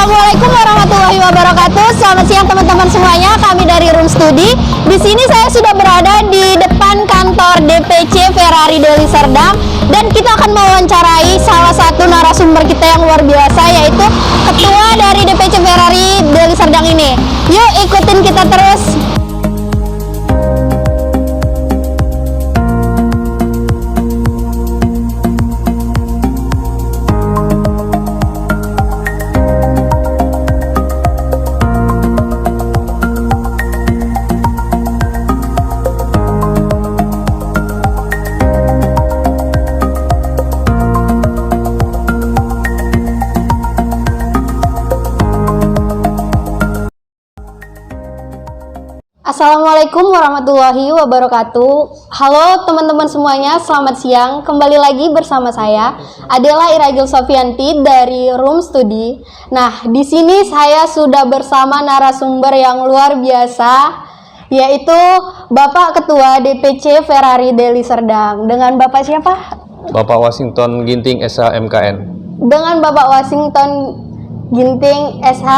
Assalamualaikum warahmatullahi wabarakatuh. Selamat siang teman-teman semuanya. Kami dari Room Studi. Di sini saya sudah berada di depan kantor DPC Ferrari Deli Serdang dan kita akan mewawancarai salah satu narasumber kita yang luar biasa, yaitu ketua dari DPC Ferrari Deli Serdang ini. Yuk ikutin kita terus. Assalamualaikum warahmatullahi wabarakatuh. Halo teman-teman semuanya, selamat siang. Kembali lagi bersama saya Adela Iragil Sofianti dari Room Studi. Nah, di sini saya sudah bersama narasumber yang luar biasa, yaitu Bapak Ketua DPC Ferrari Deli Serdang. Dengan Bapak siapa? Bapak Washington Ginting SH MKN. Dengan Bapak Washington Ginting SH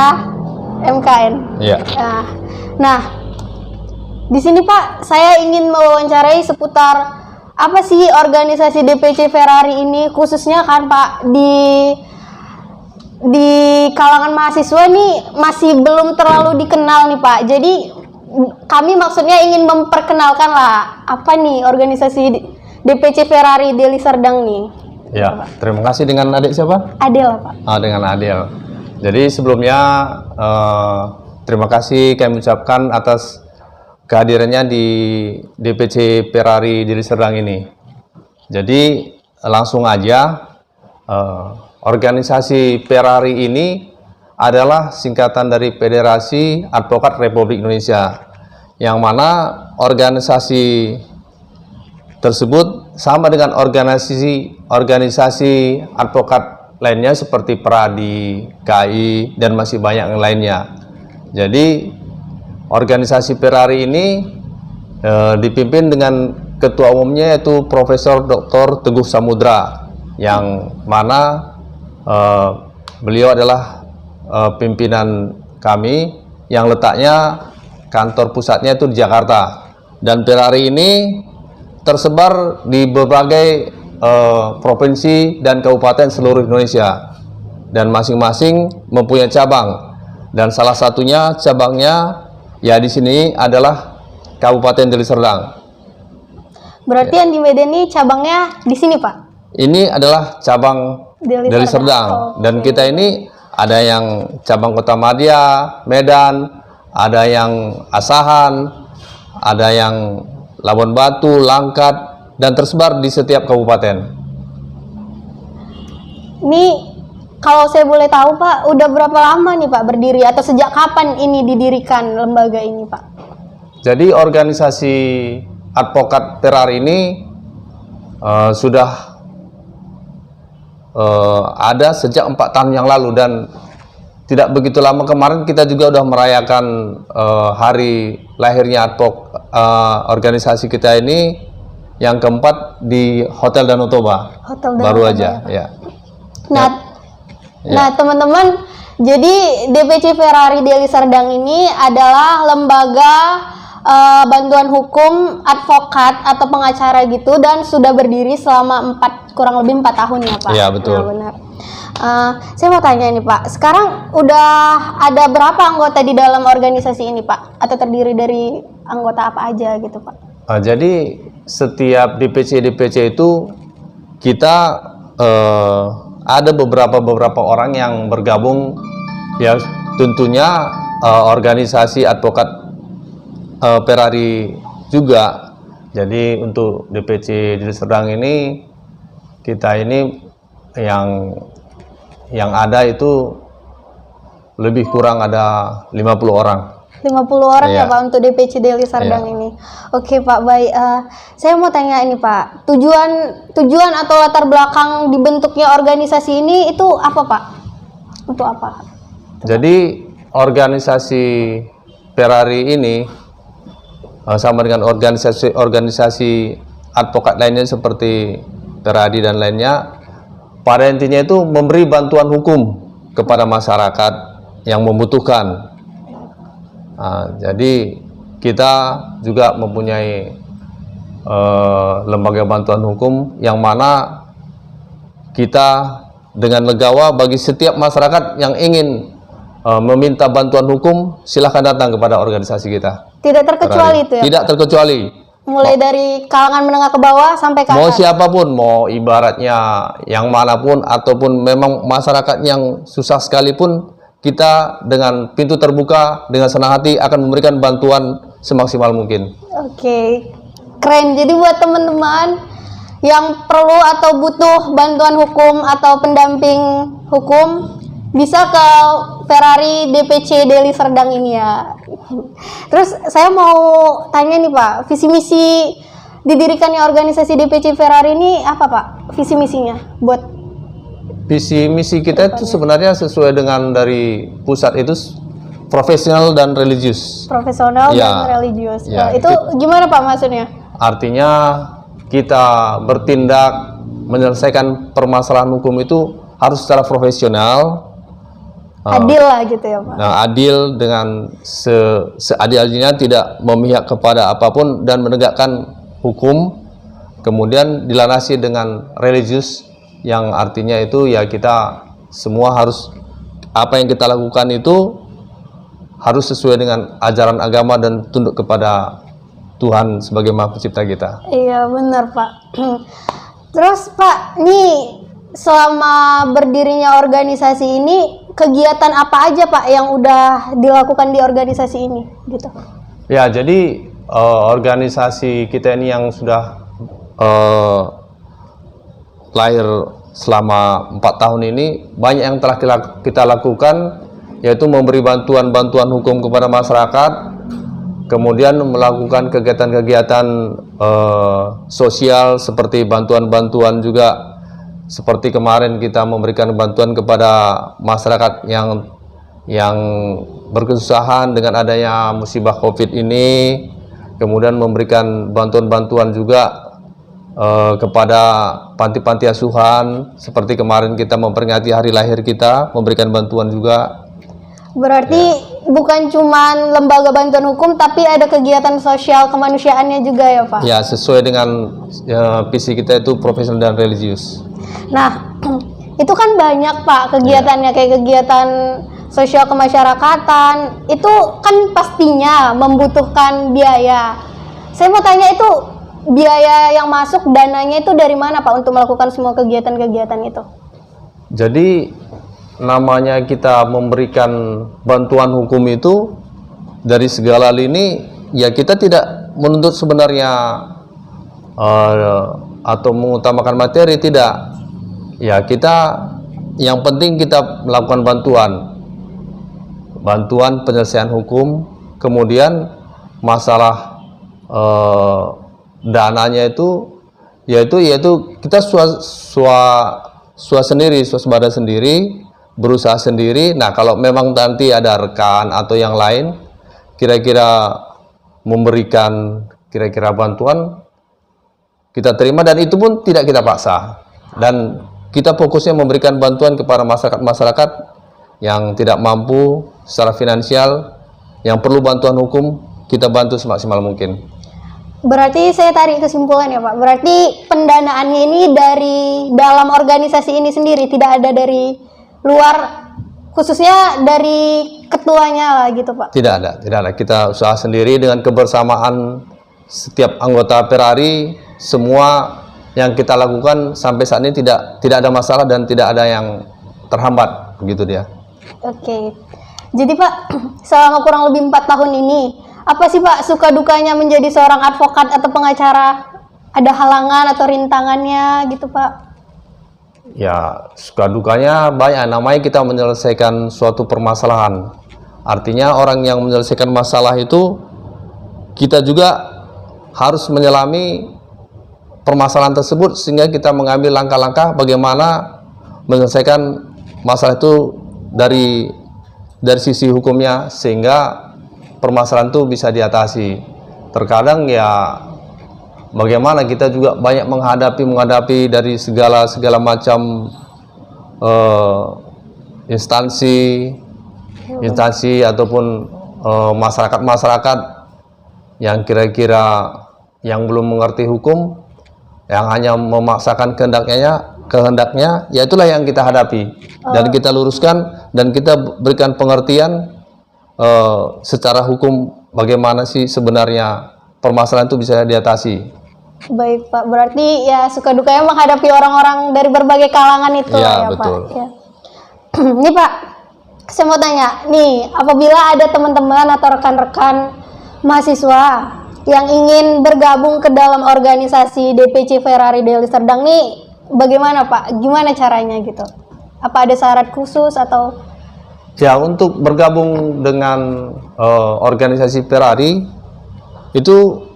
MKN. Iya. Nah, di sini Pak, saya ingin mewawancarai seputar apa sih organisasi DPC Ferrari ini, khususnya kan Pak di kalangan mahasiswa nih masih belum terlalu dikenal nih Pak. Jadi kami maksudnya ingin memperkenalkan lah apa nih organisasi DPC Ferrari Deli Serdang nih. Ya, terima kasih. Dengan adik siapa? Adel Pak. Dengan Adel. Jadi sebelumnya terima kasih kami ucapkan atas kehadirannya di DPC Ferrari Deli Serdang ini. Jadi langsung aja, organisasi Ferrari ini adalah singkatan dari Federasi Advokat Republik Indonesia, yang mana organisasi tersebut sama dengan organisasi advokat lainnya seperti Pradi, KAI, dan masih banyak yang lainnya. Jadi organisasi Ferrari ini dipimpin dengan ketua umumnya yaitu Profesor Dr. Teguh Samudra, yang mana beliau adalah pimpinan kami yang letaknya kantor pusatnya itu di Jakarta. Dan Ferrari ini tersebar di berbagai provinsi dan kabupaten seluruh Indonesia, dan masing-masing mempunyai cabang. Dan salah satunya cabangnya ya di sini adalah Kabupaten Deli Serdang. Berarti yang di Medan ini cabangnya di sini Pak? Ini adalah cabang Deli Serdang. Dan kita ini ada yang cabang Kota Madia, Medan, ada yang Asahan, ada yang Labuan Batu, Langkat, dan tersebar di setiap kabupaten. Ini kalau saya boleh tahu Pak, udah berapa lama nih Pak berdiri, atau sejak kapan ini didirikan lembaga ini Pak? Jadi organisasi advokat Ferrari ini sudah ada sejak 4 tahun yang lalu, dan tidak begitu lama kemarin kita juga udah merayakan hari lahirnya organisasi kita ini yang keempat di Hotel Danau Toba. Baru aja ya. Nah teman-teman, jadi DPC Ferrari Deli Serdang ini adalah lembaga bantuan hukum advokat atau pengacara gitu, dan sudah berdiri selama kurang lebih 4 tahun ya Pak? Iya betul. Nah, benar. Saya mau tanya nih Pak, sekarang udah ada berapa anggota di dalam organisasi ini Pak? Atau terdiri dari anggota apa aja gitu Pak? Jadi setiap DPC itu kita ada beberapa orang yang bergabung, ya tentunya organisasi advokat Ferrari juga. Jadi untuk DPC Deli Serdang ini, kita ini yang ada itu lebih kurang ada 50 orang. 50 orang ya Pak untuk DPC Deli Serdang ini. Oke Pak, baik. Saya mau tanya ini Pak, tujuan atau latar belakang dibentuknya organisasi ini itu apa Pak? Untuk apa? Jadi organisasi Ferrari ini sama dengan organisasi advokat lainnya seperti Ferrari dan lainnya, pada intinya itu memberi bantuan hukum kepada masyarakat yang membutuhkan. Jadi kita juga mempunyai lembaga bantuan hukum yang mana kita dengan legawa bagi setiap masyarakat yang ingin meminta bantuan hukum, silahkan datang kepada organisasi kita. Tidak terkecuali itu ya? Tidak terkecuali. Mulai dari kalangan menengah ke bawah sampai ke atas? Mau siapapun, mau ibaratnya yang manapun, ataupun memang masyarakat yang susah sekalipun, kita dengan pintu terbuka, dengan senang hati akan memberikan bantuan semaksimal mungkin. Oke, keren. Jadi buat teman-teman yang perlu atau butuh bantuan hukum atau pendamping hukum, bisa ke Ferrari DPC Deli Serdang ini ya. Terus saya mau tanya nih Pak, visi misi didirikannya organisasi DPC Ferrari ini apa Pak? Visi misinya buat visi misi kita itu sebenarnya sesuai dengan dari pusat itu profesional dan religius. Profesional Ya. dan religius. Ya, Itu gimana Pak maksudnya? Artinya kita bertindak menyelesaikan permasalahan hukum itu harus secara profesional, Adil lah gitu ya Pak. nah, adil dengan seadil-adilnya, tidak memihak kepada apapun dan menegakkan hukum. Kemudian dilandasi dengan religius, yang artinya itu ya kita semua harus, apa yang kita lakukan itu harus sesuai dengan ajaran agama dan tunduk kepada Tuhan sebagai Maha Pencipta kita. Iya benar Pak. Terus Pak, nih selama berdirinya organisasi ini, kegiatan apa aja Pak yang udah dilakukan di organisasi ini gitu? Ya, jadi organisasi kita ini yang sudah lahir selama 4 tahun ini, banyak yang telah kita lakukan, yaitu memberi bantuan-bantuan hukum kepada masyarakat, kemudian melakukan kegiatan-kegiatan sosial seperti bantuan-bantuan juga, seperti kemarin kita memberikan bantuan kepada masyarakat yang berkesusahan dengan adanya musibah COVID ini, kemudian memberikan bantuan-bantuan juga kepada panti-panti asuhan, seperti kemarin kita memperingati hari lahir kita, memberikan bantuan juga. Berarti bukan cuma lembaga bantuan hukum, tapi ada kegiatan sosial kemanusiaannya juga ya Pak? Ya, sesuai dengan visi kita itu profesional dan religius. Nah, itu kan banyak Pak kegiatannya, kayak kegiatan sosial kemasyarakatan, itu kan pastinya membutuhkan biaya. Saya mau tanya, itu biaya yang masuk, dananya itu dari mana Pak untuk melakukan semua kegiatan-kegiatan itu? Jadi namanya kita memberikan bantuan hukum itu dari segala lini, ya kita tidak menuntut sebenarnya atau mengutamakan materi, tidak. Ya kita, yang penting kita melakukan bantuan penyelesaian hukum, kemudian masalah dananya itu yaitu kita swasembada sendiri, berusaha sendiri. Nah, kalau memang nanti ada rekan atau yang lain kira-kira memberikan kira-kira bantuan, kita terima, dan itu pun tidak kita paksa, dan kita fokusnya memberikan bantuan kepada masyarakat yang tidak mampu secara finansial, yang perlu bantuan hukum, kita bantu semaksimal mungkin. Berarti saya tarik kesimpulan ya Pak, berarti pendanaannya ini dari dalam organisasi ini sendiri, tidak ada dari luar, khususnya dari ketuanya lah gitu Pak? Tidak ada. Kita usaha sendiri dengan kebersamaan setiap anggota Ferrari. Semua yang kita lakukan sampai saat ini tidak ada masalah dan tidak ada yang terhambat, begitu dia. Oke. Jadi Pak, selama kurang lebih 4 tahun ini, apa sih Pak suka dukanya menjadi seorang advokat atau pengacara? Ada halangan atau rintangannya gitu Pak? Ya, suka dukanya banyak. Namanya kita menyelesaikan suatu permasalahan. Artinya orang yang menyelesaikan masalah itu, kita juga harus menyelami permasalahan tersebut, sehingga kita mengambil langkah-langkah bagaimana menyelesaikan masalah itu dari sisi hukumnya, sehingga permasalahan itu bisa diatasi. Terkadang ya bagaimana kita juga banyak menghadapi dari segala macam instansi, instansi ataupun masyarakat-masyarakat yang kira-kira yang belum mengerti hukum, yang hanya memaksakan kehendaknya, ya itulah yang kita hadapi dan kita luruskan dan kita berikan pengertian secara hukum bagaimana sih sebenarnya permasalahan itu bisa diatasi. Baik Pak, berarti ya suka dukanya menghadapi orang-orang dari berbagai kalangan itu Ya, ya betul. Pak. Ya. Nih Pak, saya mau tanya, nih apabila ada teman-teman atau rekan-rekan mahasiswa yang ingin bergabung ke dalam organisasi DPC Ferrari Deli Serdang nih, bagaimana Pak? Gimana caranya gitu? Apa ada syarat khusus atau? Ya, untuk bergabung dengan organisasi Ferrari itu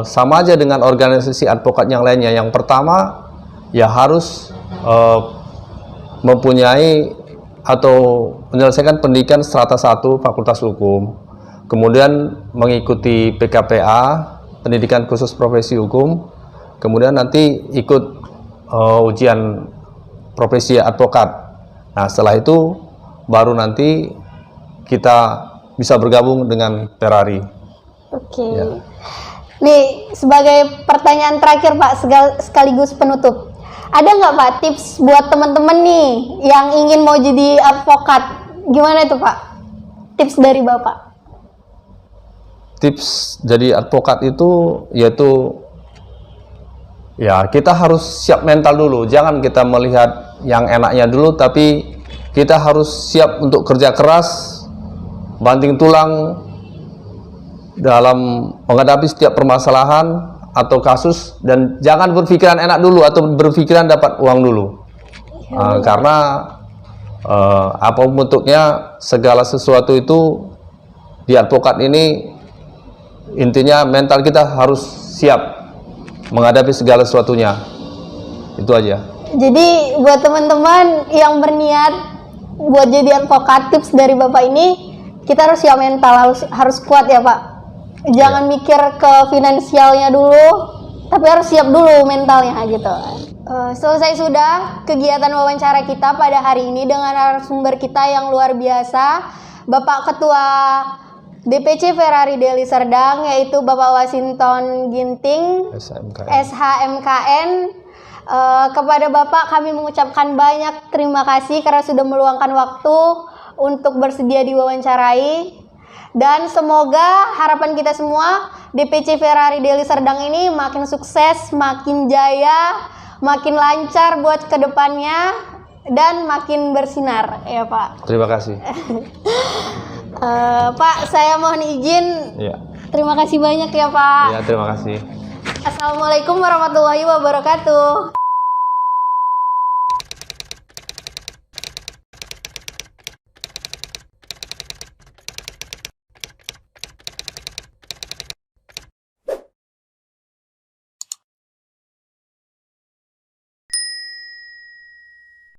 sama aja dengan organisasi advokat yang lainnya. Yang pertama ya harus mempunyai atau menyelesaikan pendidikan strata 1 Fakultas Hukum, kemudian mengikuti PKPA, pendidikan khusus profesi hukum, kemudian nanti ikut ujian profesi advokat. Nah, setelah itu baru nanti kita bisa bergabung dengan Ferrari. Oke. Ya. Nih, sebagai pertanyaan terakhir Pak, sekaligus penutup. Ada nggak Pak tips buat teman-teman nih yang ingin mau jadi advokat? Gimana itu Pak? Tips dari Bapak. Tips jadi advokat itu yaitu ya kita harus siap mental dulu. Jangan kita melihat yang enaknya dulu, tapi kita harus siap untuk kerja keras, banting tulang dalam menghadapi setiap permasalahan atau kasus, dan jangan berpikiran enak dulu atau berpikiran dapat uang dulu. Karena apapun bentuknya, segala sesuatu itu di advokat ini intinya mental kita harus siap menghadapi segala sesuatunya. Itu aja. Jadi buat teman-teman yang berniat buat jadi advokat, tips dari Bapak ini, kita harus siap mental, harus kuat ya Pak. Jangan mikir ke finansialnya dulu, tapi harus siap dulu mentalnya gitu. Selesai sudah kegiatan wawancara kita pada hari ini dengan narasumber kita yang luar biasa, Bapak Ketua DPC Ferrari Deli Serdang, yaitu Bapak Wasinton Ginting, SHMKN. Kepada Bapak kami mengucapkan banyak terima kasih karena sudah meluangkan waktu untuk bersedia diwawancarai. Dan semoga harapan kita semua DPC Ferrari Deli Serdang ini makin sukses, makin jaya, makin lancar buat kedepannya, dan makin bersinar ya Pak. Terima kasih. Pak, saya mohon izin. Ya. Terima kasih banyak ya Pak. Ya, terima kasih. Assalamualaikum warahmatullahi wabarakatuh.